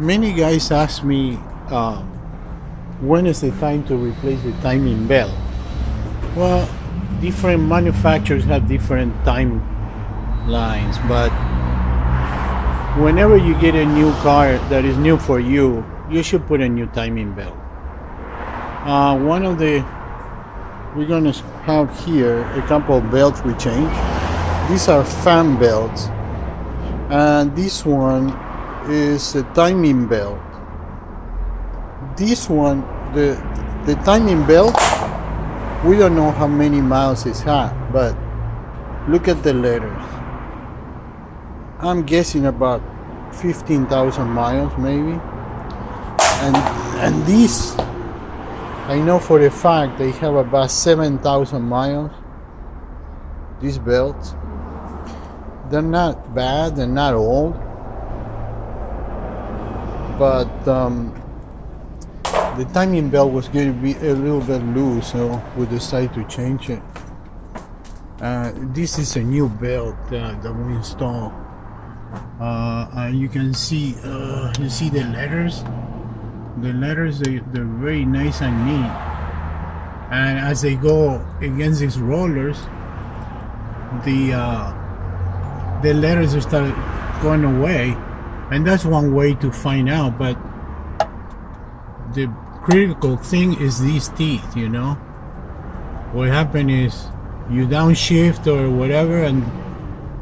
Many guys ask me when is the time to replace the timing belt. Well, different manufacturers have different timelines, but whenever you get a new car that is new for you, you should put a new timing belt. One of the we're gonna have here a couple of belts we change. These are fan belts, and this one is a timing belt. This one, the timing belt, we don't know how many miles it's had, but look at the letters. I'm guessing about 15,000 miles maybe. And these, I know for a fact they have about 7,000 miles. These belts, they're not bad, they're not old, but the timing belt was going to be a little bit loose, so we decided to change it. This is a new belt that we installed. You can see, you see the letters. The letters, they're very nice and neat. And as they go against these rollers, the letters start going away, and that's one way to find out. But the critical thing is these teeth, you know. What happened is you downshift or whatever, and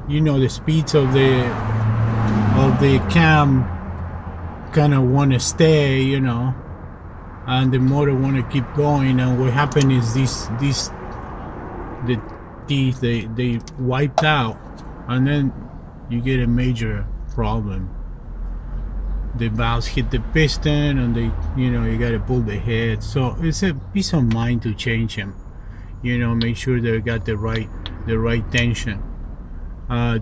you know the speeds of the cam kind of want to stay, you know, and the motor want to keep going. And what happened is the teeth they wiped out, and then you get a major problem. The valves hit the piston, and you got to pull the head. So it's a peace of mind to change them. You know, make sure they got the right tension.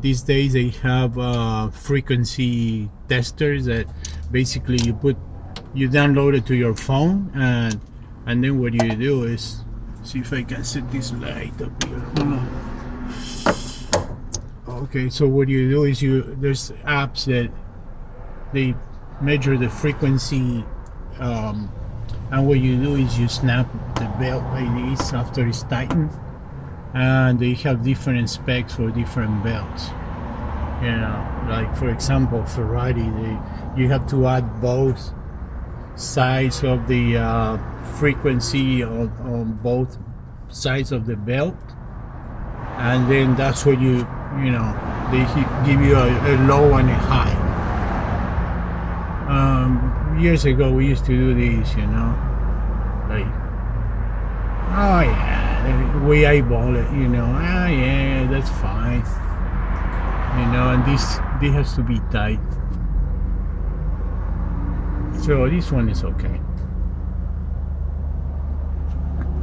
These days they have frequency testers that basically you download it to your phone, and then what you do is, see if I can set this light up here. Okay, so what you do is there's apps that they measure the frequency, and what you do is you snap the belt like this after it's tightened, and they have different specs for different belts. You know, like for example, Ferrari, you have to add both sides of the frequency on both sides of the belt, and then that's what you know, they give you a low and a high. Years ago we used to do these, you know, like, oh yeah, we eyeball it, you know, ah yeah, that's fine, you know, and this has to be tight. So this one is okay.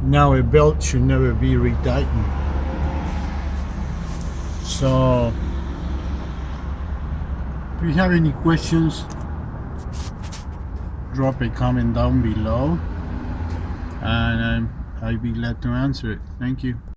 Now a belt should never be retightened. So if you have any questions, drop a comment down below, and I'll be glad to answer it. Thank you.